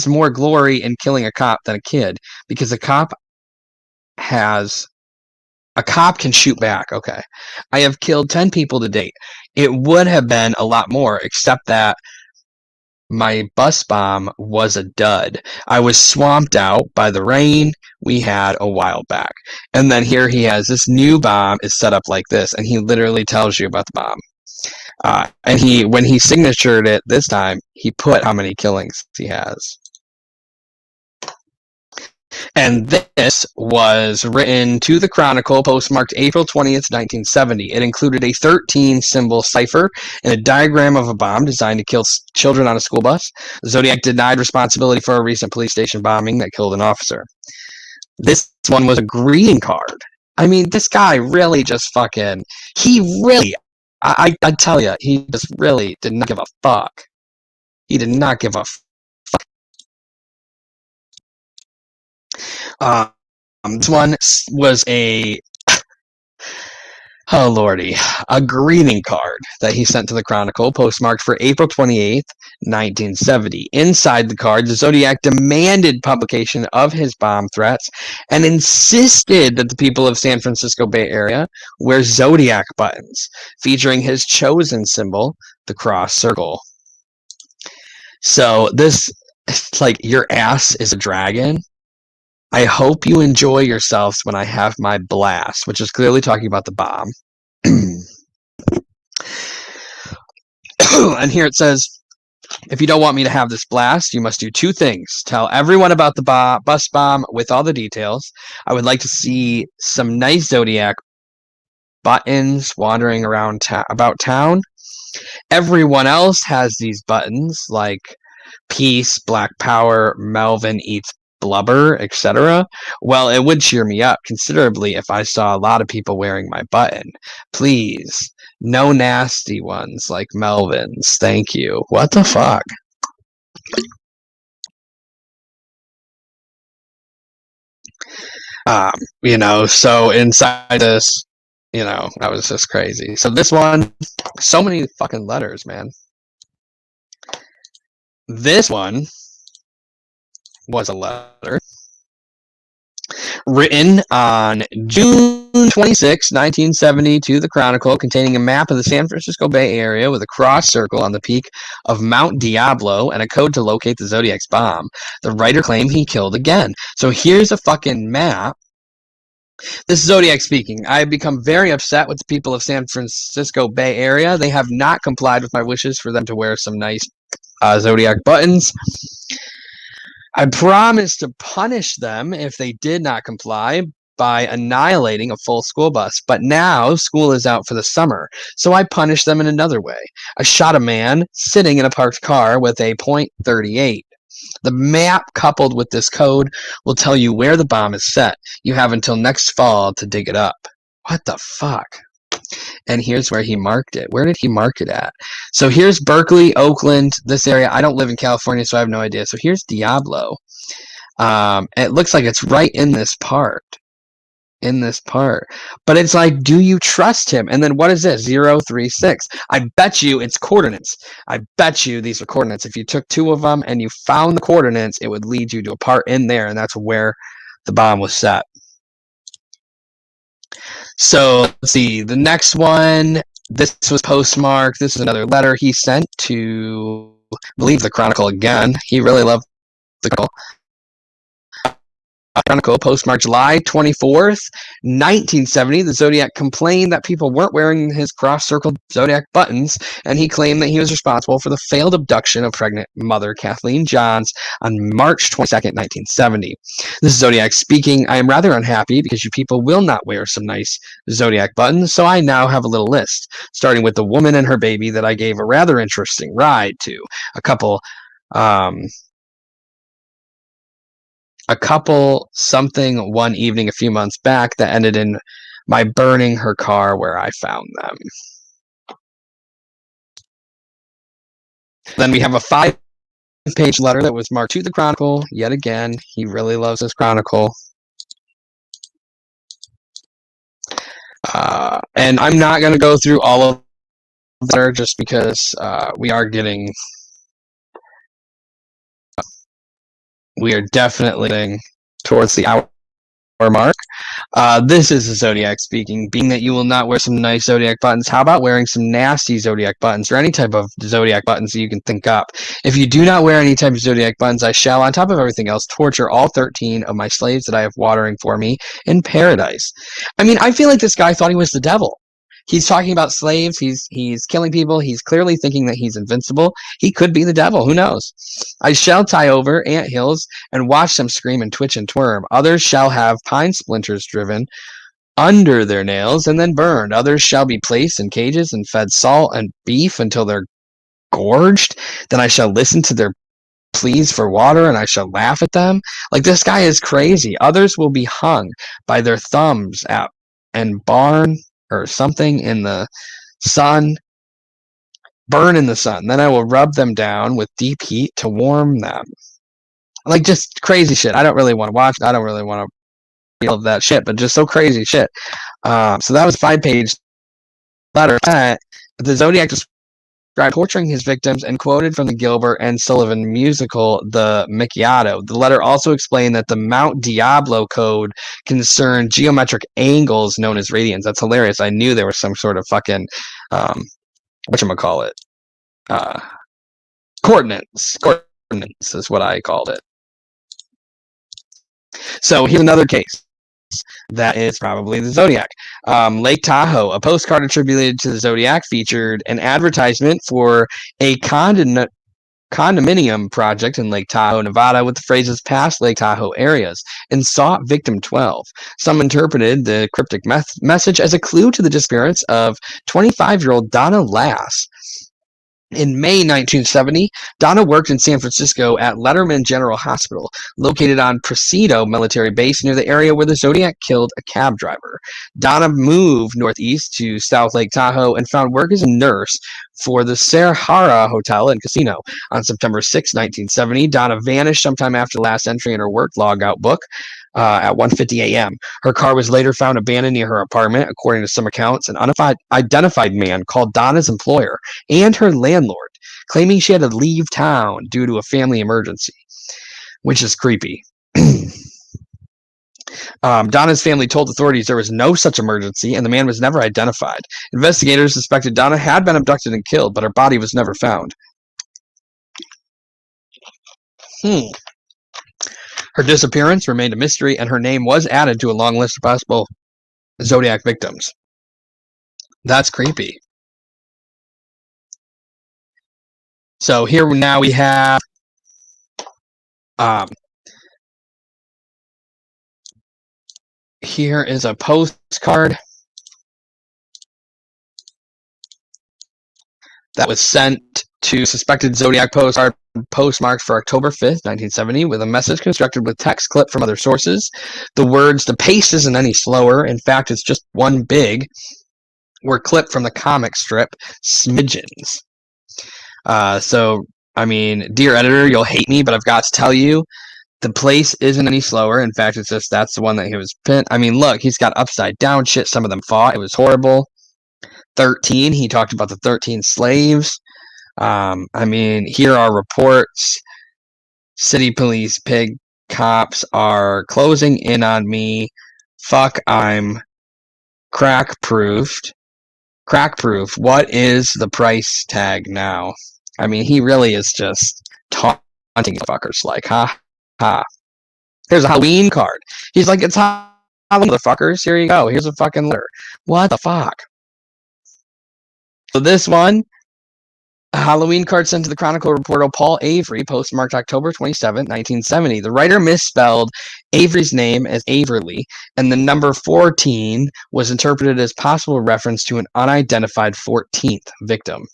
A: more glory in killing a cop than a kid, because a cop can shoot back. Okay. I have killed 10 people to date. It would have been a lot more, except that my bus bomb was a dud. I was swamped out by the rain we had a while back. And then here he has this new bomb is set up like this, and he literally tells you about the bomb. And when he signatured it this time, he put how many killings he has. And this was written to the Chronicle, postmarked April 20th, 1970. It included a 13-symbol cipher and a diagram of a bomb designed to kill children on a school bus. Zodiac denied responsibility for a recent police station bombing that killed an officer. This one was a greeting card. I mean, this guy really just fucking... I tell you, he just really did not give a fuck. He did not give a fuck. This one was a greeting card that he sent to the Chronicle, postmarked for April 28th, 1970. Inside the card, the Zodiac demanded publication of his bomb threats and insisted that the people of San Francisco Bay Area wear Zodiac buttons, featuring his chosen symbol, the cross circle. So this, like, your ass is a dragon. I hope you enjoy yourselves when I have my blast, which is clearly talking about the bomb. And here it says, if you don't want me to have this blast, you must do two things. Tell everyone about the bus bomb with all the details. I would like to see some nice Zodiac buttons wandering around about town. Everyone else has these buttons, like Peace, Black Power, Melvin Eats Blubber, etc. Well, it would cheer me up considerably if I saw a lot of people wearing my button. Please, no nasty ones like Melvin's. Thank you. What the fuck? So inside this, that was just crazy. So this one, so many fucking letters, man. This one was a letter written on June 26, 1970, to the Chronicle, containing a map of the San Francisco Bay Area with a cross circle on the peak of Mount Diablo and a code to locate the Zodiac's bomb. The writer claimed he killed again. So here's a fucking map. This is Zodiac speaking. I have become very upset with the people of San Francisco Bay Area. They have not complied with my wishes for them to wear some nice Zodiac buttons. I promised to punish them if they did not comply by annihilating a full school bus, but now school is out for the summer, so I punished them in another way. I shot a man sitting in a parked car with a .38. The map coupled with this code will tell you where the bomb is set. You have until next fall to dig it up. What the fuck? And here's where he marked it. Where did he mark it at? So here's Berkeley, Oakland, this area. I don't live in California, so I have no idea. So here's Diablo. It looks like it's right in this part. in this part. But it's like, do you trust him? And then what is this? 036. I bet you it's coordinates. I bet you these are coordinates. If you took two of them and you found the coordinates, it would lead you to a part in there, and that's where the bomb was set. So let's see. The next one, this was postmarked. This is another letter he sent to, I believe, the Chronicle again. He really loved the Chronicle, postmarked July 24th, 1970. The Zodiac complained that people weren't wearing his cross-circled Zodiac buttons, and he claimed that he was responsible for the failed abduction of pregnant mother Kathleen Johns on March 22nd, 1970. This is Zodiac speaking. I am rather unhappy because you people will not wear some nice Zodiac buttons, so I now have a little list, starting with the woman and her baby that I gave a rather interesting ride to. A couple something one evening a few months back that ended in my burning her car where I found them. Then we have a 5-page letter that was marked to the Chronicle. Yet again, he really loves his Chronicle. And I'm not going to go through all of them just because we are definitely getting towards the hour mark. This is the Zodiac speaking. Being that you will not wear some nice Zodiac buttons, how about wearing some nasty Zodiac buttons or any type of Zodiac buttons that you can think up? If you do not wear any type of Zodiac buttons, I shall, on top of everything else, torture all 13 of my slaves that I have watering for me in paradise. I mean, I feel like this guy thought he was the devil. He's talking about slaves. He's killing people. He's clearly thinking that he's invincible. He could be the devil. Who knows? I shall tie over ant hills and watch them scream and twitch and twirm. Others shall have pine splinters driven under their nails and then burned. Others shall be placed in cages and fed salt and beef until they're gorged. Then I shall listen to their pleas for water and I shall laugh at them. Like, this guy is crazy. Others will be hung by their thumbs at and barn or something in the sun, burn in the sun. Then I will rub them down with deep heat to warm them. Like, just crazy shit. I don't really want to watch. I don't really want to feel that shit, but just so crazy shit. So that was a 5-page letter. The Zodiac described torturing his victims and quoted from the Gilbert and Sullivan musical, The Macchiato. The letter also explained that the Mount Diablo code concerned geometric angles known as radians. That's hilarious. I knew there was some sort of fucking, whatchamacallit, coordinates. Coordinates is what I called it. So here's another case. That is probably the Zodiac. Lake Tahoe. A postcard attributed to the Zodiac featured an advertisement for a condominium project in Lake Tahoe, Nevada, with the phrases "past Lake Tahoe areas" and "sought victim 12." Some interpreted the cryptic message as a clue to the disappearance of 25-year-old Donna Lass. In May 1970, Donna worked in San Francisco at Letterman General Hospital, located on Presidio Military Base near the area where the Zodiac killed a cab driver. Donna moved northeast to South Lake Tahoe and found work as a nurse for the Sahara Hotel and Casino. On September 6, 1970, Donna vanished sometime after the last entry in her work logout book. At 1:50 a.m. Her car was later found abandoned near her apartment. According to some accounts, an unidentified man called Donna's employer and her landlord, claiming she had to leave town due to a family emergency, which is creepy. Donna's family told authorities there was no such emergency and the man was never identified. Investigators suspected Donna had been abducted and killed, but her body was never found. Her disappearance remained a mystery, and her name was added to a long list of possible Zodiac victims. That's creepy. So here now we have here is a postcard that was sent to suspected Zodiac postcard postmarked for October 5th, 1970, with a message constructed with text clipped from other sources. The words, "the pace isn't any slower, in fact it's just one big," were clipped from the comic strip Smidgens. So, I mean, dear editor, you'll hate me, but I've got to tell you, The place isn't any slower. In fact, it's just that's the one that he was pinned. I mean, look, he's got upside down shit. Some of them fought. It was horrible. 13, he talked about the 13 slaves. I mean, here are reports. City police pig cops are closing in on me. Fuck, I'm crack proofed. Crack proof. What is the price tag now? I mean, he really is just taunting fuckers. Like, ha, ha. Here's a Halloween card. He's like, it's Halloween, motherfuckers. Here you go. Here's a fucking letter. What the fuck? So this one, a Halloween card sent to the Chronicle reporter Paul Avery, postmarked October 27, 1970. The writer misspelled Avery's name as Averly, and the number 14 was interpreted as possible reference to an unidentified 14th victim.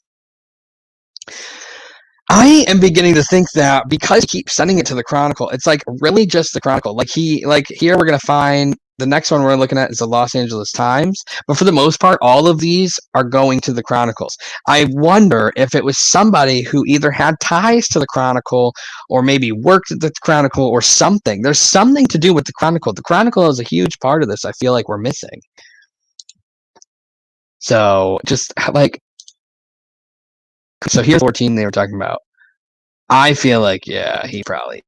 A: I am beginning to think that because he keeps sending it to the Chronicle, it's like really just the Chronicle. Like here we're gonna find the next one we're looking at is the Los Angeles Times, but for the most part, all of these are going to the Chronicles. I wonder if it was somebody who either had ties to the Chronicle or maybe worked at the Chronicle or something. There's something to do with the Chronicle. The Chronicle is a huge part of this. I feel like we're missing. So just like. So here's 14 they were talking about. I feel like, yeah, he probably,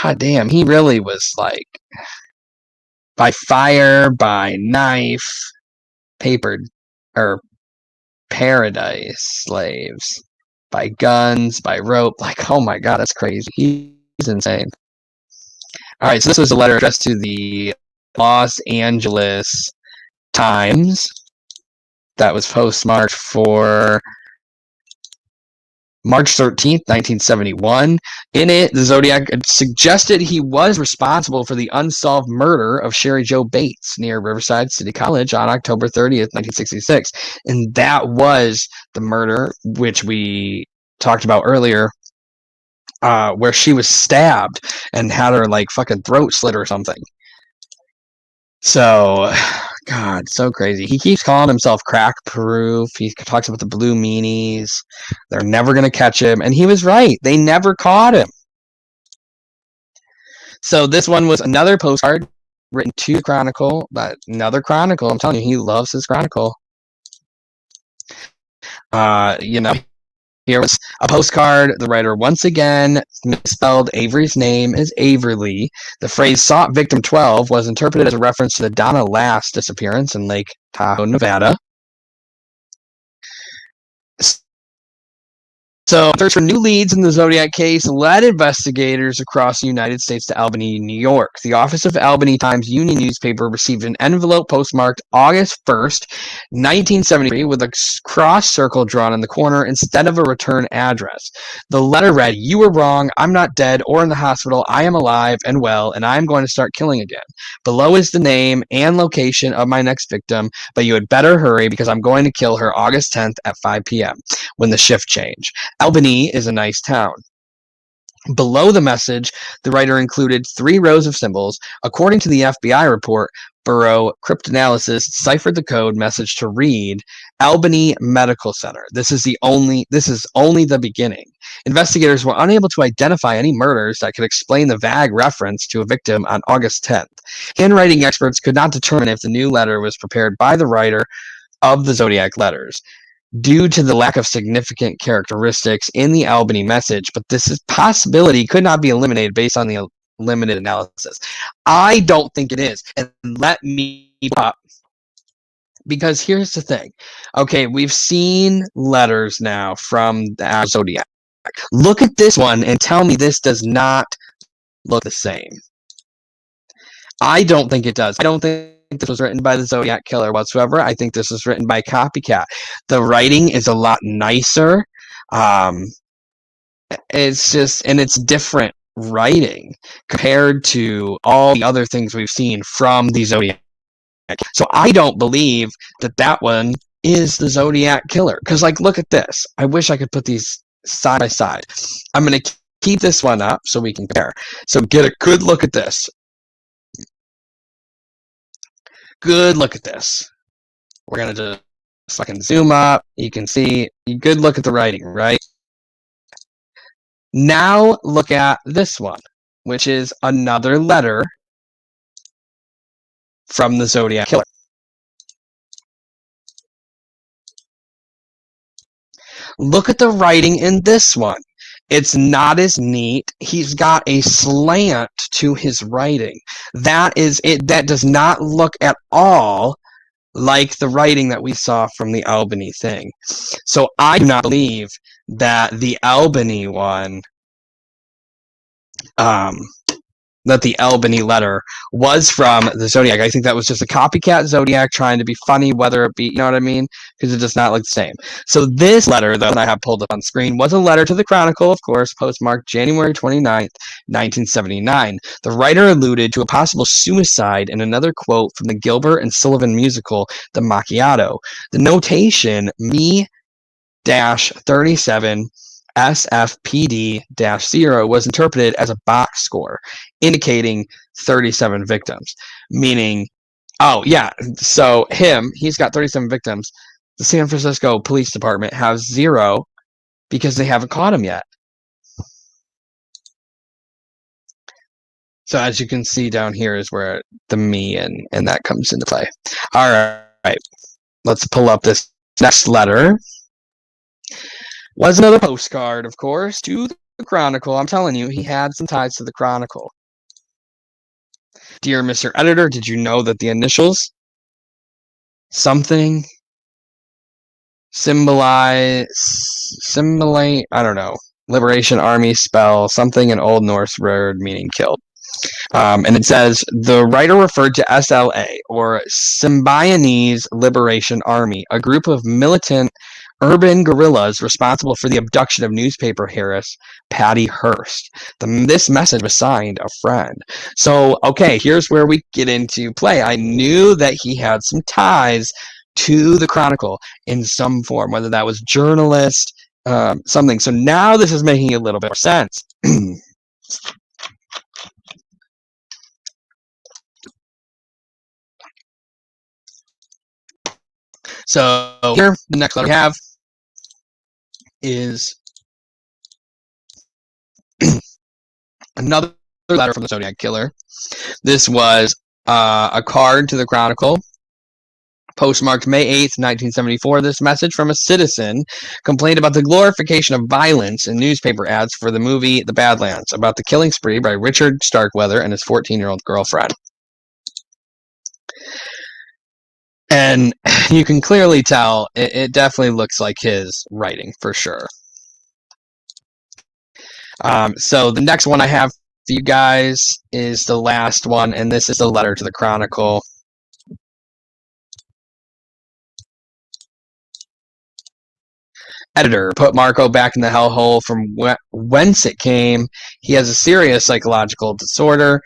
A: God damn, he really was like, by fire, by knife, papered, or paradise slaves, by guns, by rope. Like, oh my God, that's crazy. He's insane. All right, so this was a letter addressed to the Los Angeles Times that was postmarked for March 13th, 1971. In it, the Zodiac suggested he was responsible for the unsolved murder of Sherry Jo Bates near Riverside City College on October 30th, 1966. And that was the murder which we talked about earlier, where she was stabbed and had her like fucking throat slit or something. So, God, so crazy. He keeps calling himself crack proof. He talks about the blue meanies. They're never going to catch him. And he was right. They never caught him. So this one was another postcard written to the Chronicle. But another Chronicle. I'm telling you, he loves his Chronicle. Here was a postcard. The writer once again misspelled Avery's name as Averly. The phrase sought victim 12 was interpreted as a reference to the Donna Lass disappearance in Lake Tahoe, Nevada. So, search for new leads in the Zodiac case led investigators across the United States to Albany, New York. The Office of Albany Times Union newspaper received an envelope postmarked August 1st, 1973, with a cross circle drawn in the corner instead of a return address. The letter read, "You were wrong. I'm not dead or in the hospital. I am alive and well, and I am going to start killing again. Below is the name and location of my next victim, but you had better hurry because I'm going to kill her August 10th at 5 p.m. when the shift change. Albany is a nice town." Below the message, the writer included 3 rows of symbols. According to the FBI report, Bureau Cryptanalysis ciphered the code message to read Albany Medical Center. This is only the beginning. Investigators were unable to identify any murders that could explain the vague reference to a victim on August 10th. Handwriting experts could not determine if the new letter was prepared by the writer of the Zodiac letters, due to the lack of significant characteristics in the Albany message, but this possibility could not be eliminated based on the limited analysis. I don't think it is. And let me up, because here's the thing. Okay, we've seen letters now from the Zodiac. Look at this one and tell me this does not look the same. I don't think it does. I don't think this was written by the Zodiac Killer whatsoever. I think this was written by Copycat. The writing is a lot nicer. It's different writing compared to all the other things we've seen from the Zodiac. So I don't believe that one is the Zodiac Killer. Because, like, look at this. I wish I could put these side by side. I'm going to keep this one up so we can compare. So get a good look at this. Good look at this. We're going to just fucking zoom up. You can see, good look at the writing, right? Now look at this one. which is another letter from the Zodiac Killer. Look at the writing in this one. It's not as neat. He's got a slant to his writing. That is it. That does not look at all like the writing that we saw from the Albany thing. So I do not believe that the Albany one, that the Albany letter was from the Zodiac. I think that was just a copycat Zodiac trying to be funny, whether it be, you know what I mean? Because it does not look the same. So this letter, though, that I have pulled up on screen, was a letter to the Chronicle, of course, postmarked January 29th, 1979. The writer alluded to a possible suicide in another quote from the Gilbert and Sullivan musical, The Macchiato. The notation, me-37 SFPD-0 was interpreted as a box score, indicating 37 victims, meaning, oh, yeah, so he's got 37 victims. The San Francisco Police Department has 0 because they haven't caught him yet. So as you can see down here is where the me and that comes into play. All right, let's pull up this next letter. Was another postcard, of course, to the Chronicle. I'm telling you, he had some ties to the Chronicle. Dear Mr. Editor, did you know that the initials something symbolize, I don't know, Liberation Army spell something, an Old Norse word meaning killed. And it says, the writer referred to SLA, or Symbionese Liberation Army, a group of militant urban guerrillas responsible for the abduction of newspaper heiress Patty Hearst. This message was signed a friend. So, okay, here's where we get into play. I knew that he had some ties to the Chronicle in some form, whether that was journalist, something. So now this is making a little bit more sense. So here, the next letter we have is another letter from the Zodiac Killer. This was a card to the Chronicle, postmarked May 8th, 1974. This message from a citizen complained about the glorification of violence in newspaper ads for the movie The Badlands, about the killing spree by Richard Starkweather and his 14-year-old girlfriend. And you can clearly tell it definitely looks like his writing for sure. So the next one I have for you guys is the last one, and this is a letter to the Chronicle. Editor, put Marco back in the hellhole from whence it came. He has a serious psychological disorder.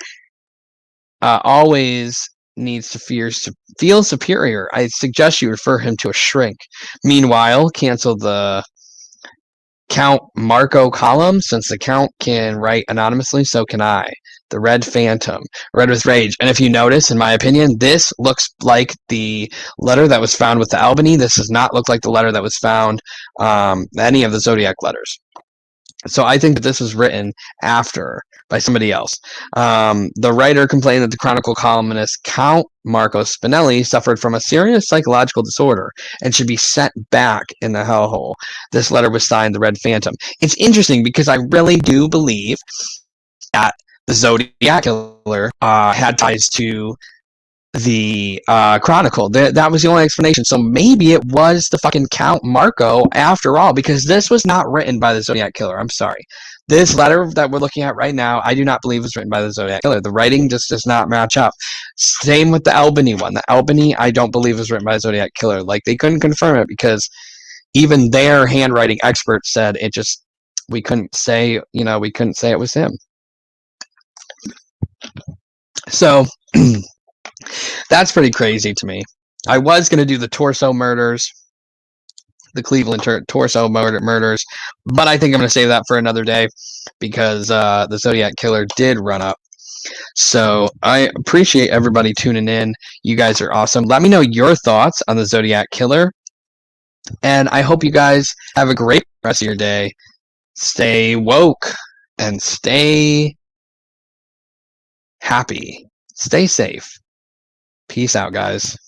A: Always needs to feel superior. I suggest you refer him to a shrink. Meanwhile, cancel the Count Marco column. Since the Count can write anonymously, so can I. The Red Phantom. Red with rage. And if you notice, in my opinion, this looks like the letter that was found with the Albany. This does not look like the letter that was found, any of the Zodiac letters. So I think that this was written after by somebody else. The writer complained that the Chronicle columnist Count Marco Spinelli suffered from a serious psychological disorder and should be sent back in the hellhole. This letter was signed the Red Phantom. It's interesting because I really do believe that the Zodiac Killer had ties to the Chronicle. That was the only explanation. So maybe it was the fucking Count Marco after all, because this was not written by the Zodiac Killer. I'm sorry. This letter that we're looking at right now, I do not believe was written by the Zodiac Killer. The writing just does not match up. Same with the Albany one. The Albany, I don't believe was written by the Zodiac Killer. Like, they couldn't confirm it because even their handwriting experts said it just, we couldn't say it was him. So that's pretty crazy to me. I was going to do the torso murders, the Cleveland torso murders, but I think I'm going to save that for another day because the Zodiac Killer did run up. So I appreciate everybody tuning in. You guys are awesome. Let me know your thoughts on the Zodiac Killer, and I hope you guys have a great rest of your day. Stay woke and stay happy. Stay safe. Peace out, guys.